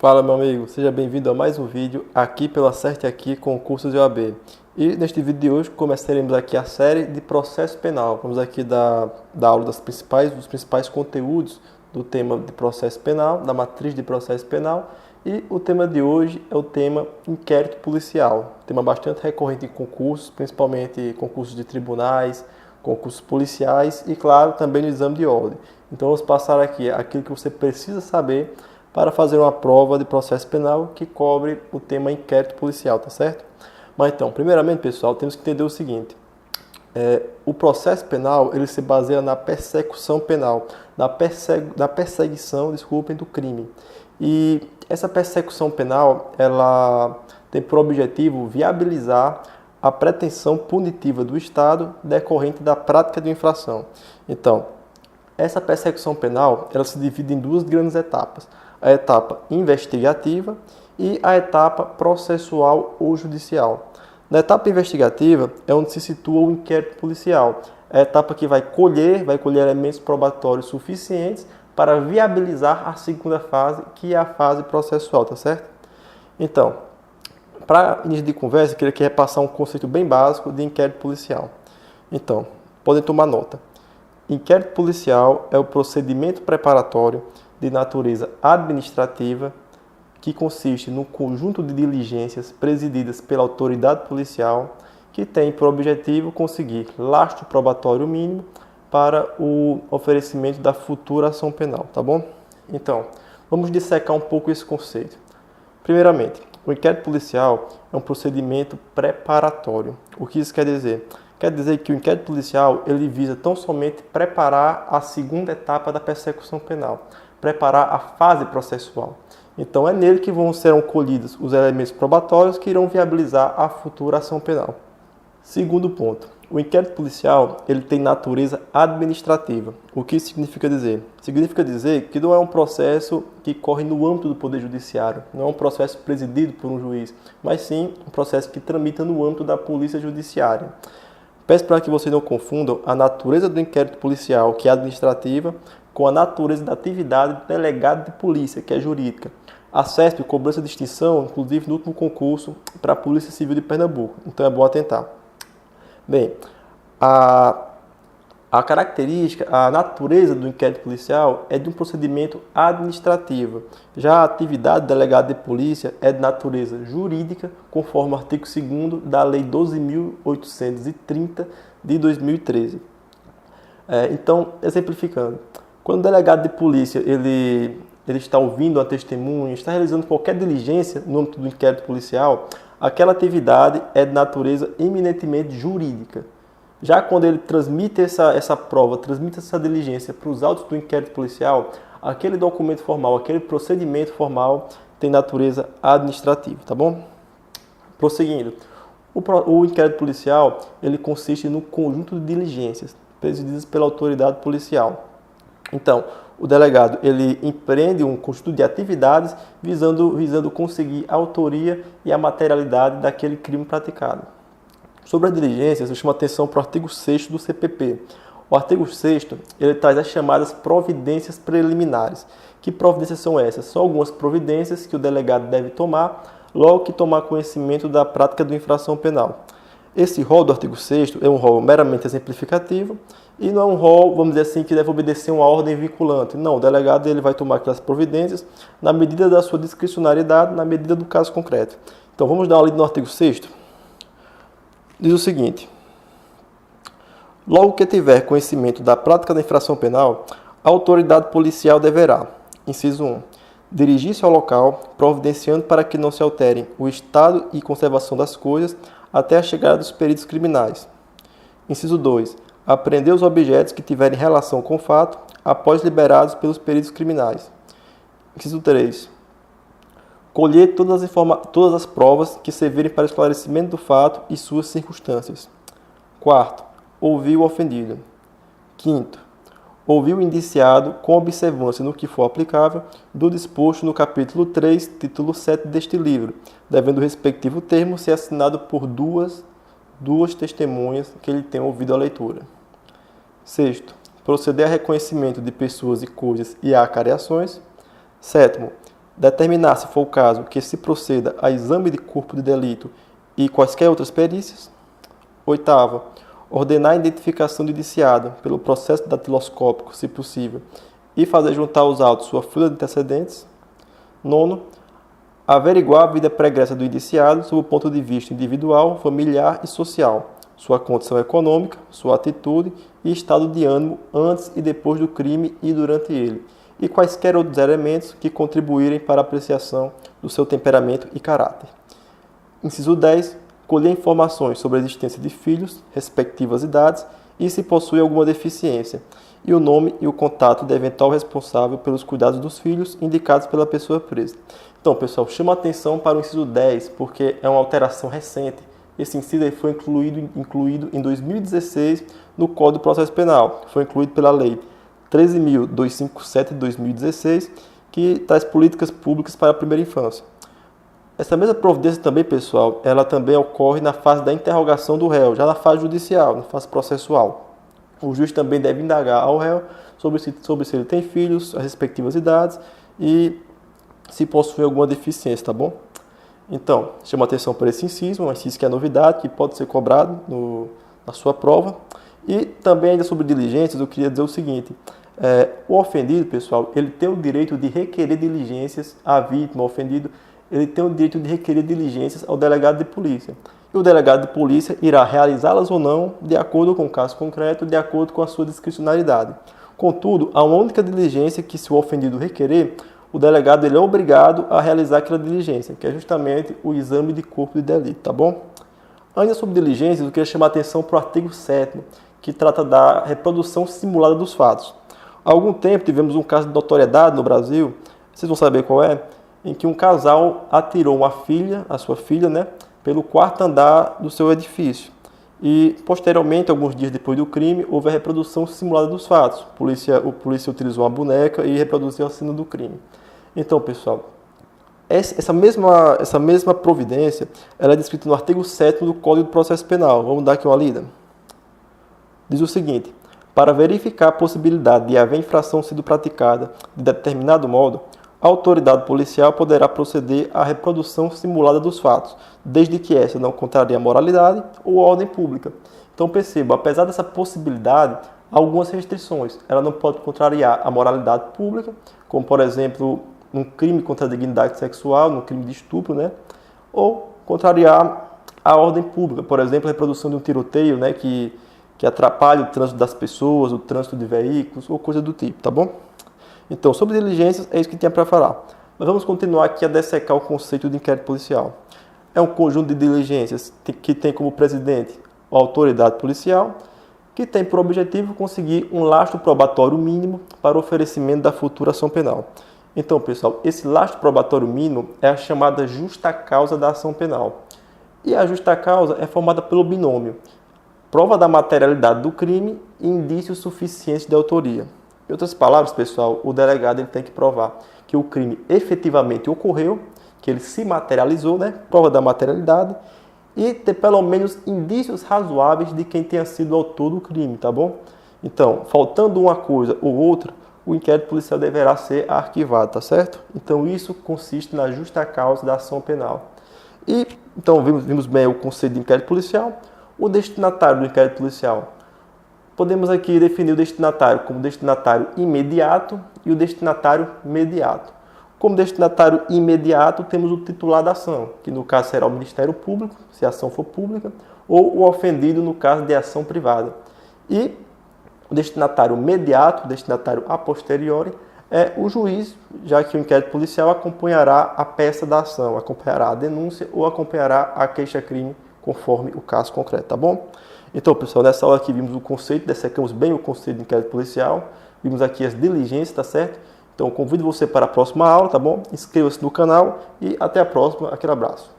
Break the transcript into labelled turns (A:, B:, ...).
A: Fala, meu amigo, seja bem-vindo a mais um vídeo aqui pela Acerte Aqui com cursos de OAB. E neste vídeo de hoje começaremos aqui a série de processo penal. Vamos aqui dar aula dos principais conteúdos do tema de processo penal, da matriz de processo penal. E o tema de hoje é o tema inquérito policial, tema bastante recorrente em concursos, principalmente concursos de tribunais, concursos policiais e, claro, também no exame de ordem. Então vamos passar aqui aquilo que você precisa saber para fazer uma prova de processo penal que cobre o tema inquérito policial, tá certo? Mas então, primeiramente, pessoal, temos que entender o seguinte. O processo penal, ele se baseia na persecução penal, na perseguição, do crime. E essa persecução penal, ela tem por objetivo viabilizar a pretensão punitiva do Estado decorrente da prática de infração. Então, essa persecução penal, ela se divide em duas grandes etapas. A etapa investigativa e a etapa processual ou judicial. Na etapa investigativa é onde se situa o inquérito policial. É a etapa que vai colher elementos probatórios suficientes para viabilizar a segunda fase, que é a fase processual, tá certo? Então, para início de conversa, eu queria aqui repassar um conceito bem básico de inquérito policial. Então, podem tomar nota. Inquérito policial é o procedimento preparatório de natureza administrativa que consiste no conjunto de diligências presididas pela autoridade policial que tem por objetivo conseguir lastro probatório mínimo para o oferecimento da futura ação penal, tá bom? Então, vamos dissecar um pouco esse conceito. Primeiramente, o inquérito policial é um procedimento preparatório. O que isso quer dizer? Quer dizer que o inquérito policial ele visa tão somente preparar a segunda etapa da persecução penal, preparar a fase processual. Então é nele que serão colhidos os elementos probatórios que irão viabilizar a futura ação penal. Segundo ponto, o inquérito policial ele tem natureza administrativa. O que isso significa dizer? Significa dizer que não é um processo que corre no âmbito do Poder Judiciário, não é um processo presidido por um juiz, mas sim um processo que tramita no âmbito da Polícia Judiciária. Peço para que vocês não confundam a natureza do inquérito policial, que é administrativa, com a natureza da atividade do delegado de polícia, que é jurídica. A CESP cobrou essa distinção, inclusive no último concurso para a Polícia Civil de Pernambuco. Então é bom atentar. Bem, a característica, a natureza do inquérito policial é de um procedimento administrativo. Já a atividade do delegado de polícia é de natureza jurídica, conforme o artigo 2º da Lei 12.830 de 2013. Então, exemplificando, quando o delegado de polícia ele está ouvindo a testemunha, está realizando qualquer diligência no âmbito do inquérito policial, aquela atividade é de natureza eminentemente jurídica. Já quando ele transmite essa prova, transmite essa diligência para os autos do inquérito policial, aquele documento formal, aquele procedimento formal tem natureza administrativa, tá bom? Prosseguindo, o inquérito policial ele consiste no conjunto de diligências presididas pela autoridade policial. Então, o delegado ele empreende um conjunto de atividades visando conseguir a autoria e a materialidade daquele crime praticado. Sobre as diligências, eu chamo a atenção para o artigo 6º do CPP. O artigo 6º ele traz as chamadas providências preliminares. Que providências são essas? São algumas providências que o delegado deve tomar logo que tomar conhecimento da prática da infração penal. Esse rol do artigo 6º é um rol meramente exemplificativo e não é um rol, vamos dizer assim, que deve obedecer uma ordem vinculante. Não, o delegado ele vai tomar aquelas providências na medida da sua discricionariedade, na medida do caso concreto. Então vamos dar uma lida no artigo 6º. Diz o seguinte: logo que tiver conhecimento da prática da infração penal, a autoridade policial deverá, inciso 1, dirigir-se ao local, providenciando para que não se alterem o estado e conservação das coisas até a chegada dos peritos criminais. Inciso 2, apreender os objetos que tiverem relação com o fato, após liberados pelos peritos criminais. Inciso 3, colher todas as provas que servirem para esclarecimento do fato e suas circunstâncias. 4º, ouvir o ofendido. 5º, ouvir o indiciado com observância no que for aplicável do disposto no capítulo 3, título 7 deste livro, devendo o respectivo termo ser assinado por duas testemunhas que ele tenha ouvido a leitura. 6º, proceder a reconhecimento de pessoas e coisas e a acareações. 7º, Determinar, se for o caso, que se proceda a exame de corpo de delito e quaisquer outras perícias. Oitava, ordenar a identificação do indiciado pelo processo datiloscópico, se possível, e fazer juntar aos autos sua folha de antecedentes. Nono, averiguar a vida pregressa do indiciado sob o ponto de vista individual, familiar e social, sua condição econômica, sua atitude e estado de ânimo antes e depois do crime e durante ele, e quaisquer outros elementos que contribuírem para a apreciação do seu temperamento e caráter. Inciso 10. Colher informações sobre a existência de filhos, respectivas idades e se possui alguma deficiência, e o nome e o contato do eventual responsável pelos cuidados dos filhos indicados pela pessoa presa. Então, pessoal, chama a atenção para o inciso 10, porque é uma alteração recente. Esse inciso foi incluído em 2016 no Código de Processo Penal. Foi incluído pela Lei 13.257 de 2016, que traz políticas públicas para a primeira infância. Essa mesma providência também, pessoal, ela também ocorre na fase da interrogação do réu, já na fase judicial, na fase processual. O juiz também deve indagar ao réu sobre se ele tem filhos, as respectivas idades e se possui alguma deficiência, tá bom? Então, chama atenção para esse inciso, um inciso que é novidade, que pode ser cobrado na sua prova. E também ainda sobre diligências, eu queria dizer o seguinte, o ofendido, pessoal, ele tem o direito de requerer diligências, a vítima, o ofendido, ele tem o direito de requerer diligências ao delegado de polícia. E o delegado de polícia irá realizá-las ou não, de acordo com o caso concreto, de acordo com a sua discricionalidade. Contudo, há uma única diligência que, se o ofendido requerer, o delegado ele é obrigado a realizar aquela diligência, que é justamente o exame de corpo de delito, tá bom? Ainda sobre diligências, eu queria chamar a atenção para o artigo 7º, que trata da reprodução simulada dos fatos. Há algum tempo tivemos um caso de notoriedade no Brasil, vocês vão saber qual é, em que um casal atirou a sua filha, né, pelo quarto andar do seu edifício. E, posteriormente, alguns dias depois do crime, houve a reprodução simulada dos fatos. O polícia utilizou uma boneca e reproduziu a cena do crime. Então, pessoal, essa mesma providência ela é descrita no artigo 7º do Código de Processo Penal. Vamos dar aqui uma lida. Diz o seguinte: para verificar a possibilidade de haver infração sido praticada de determinado modo, a autoridade policial poderá proceder à reprodução simulada dos fatos, desde que essa não contrarie a moralidade ou a ordem pública. Então, perceba, apesar dessa possibilidade, há algumas restrições. Ela não pode contrariar a moralidade pública, como, por exemplo, num crime contra a dignidade sexual, num crime de estupro, né? Ou contrariar a ordem pública, por exemplo, a reprodução de um tiroteio, né? que atrapalha o trânsito das pessoas, o trânsito de veículos, ou coisa do tipo, tá bom? Então, sobre diligências, é isso que tinha para falar. Mas vamos continuar aqui a dessecar o conceito de inquérito policial. É um conjunto de diligências que tem como presidente a autoridade policial, que tem por objetivo conseguir um lastro probatório mínimo para o oferecimento da futura ação penal. Então, pessoal, esse lastro probatório mínimo é a chamada justa causa da ação penal. E a justa causa é formada pelo binômio prova da materialidade do crime e indícios suficientes de autoria. Em outras palavras, pessoal, o delegado ele tem que provar que o crime efetivamente ocorreu, que ele se materializou, né? Prova da materialidade, e ter pelo menos indícios razoáveis de quem tenha sido o autor do crime, tá bom? Então, faltando uma coisa ou outra, o inquérito policial deverá ser arquivado, tá certo? Então, isso consiste na justa causa da ação penal. E, então, vimos bem o conceito de inquérito policial. O destinatário do inquérito policial. Podemos aqui definir o destinatário como destinatário imediato e o destinatário mediato. Como destinatário imediato, temos o titular da ação, que no caso será o Ministério Público, se a ação for pública, ou o ofendido no caso de ação privada. E o destinatário mediato, o destinatário a posteriori, é o juiz, já que o inquérito policial acompanhará a peça da ação, acompanhará a denúncia ou acompanhará a queixa-crime, conforme o caso concreto, tá bom? Então, pessoal, nessa aula aqui vimos o conceito, dessecamos bem o conceito de inquérito policial, vimos aqui as diligências, tá certo? Então, convido você para a próxima aula, tá bom? Inscreva-se no canal e até a próxima. Aquele abraço.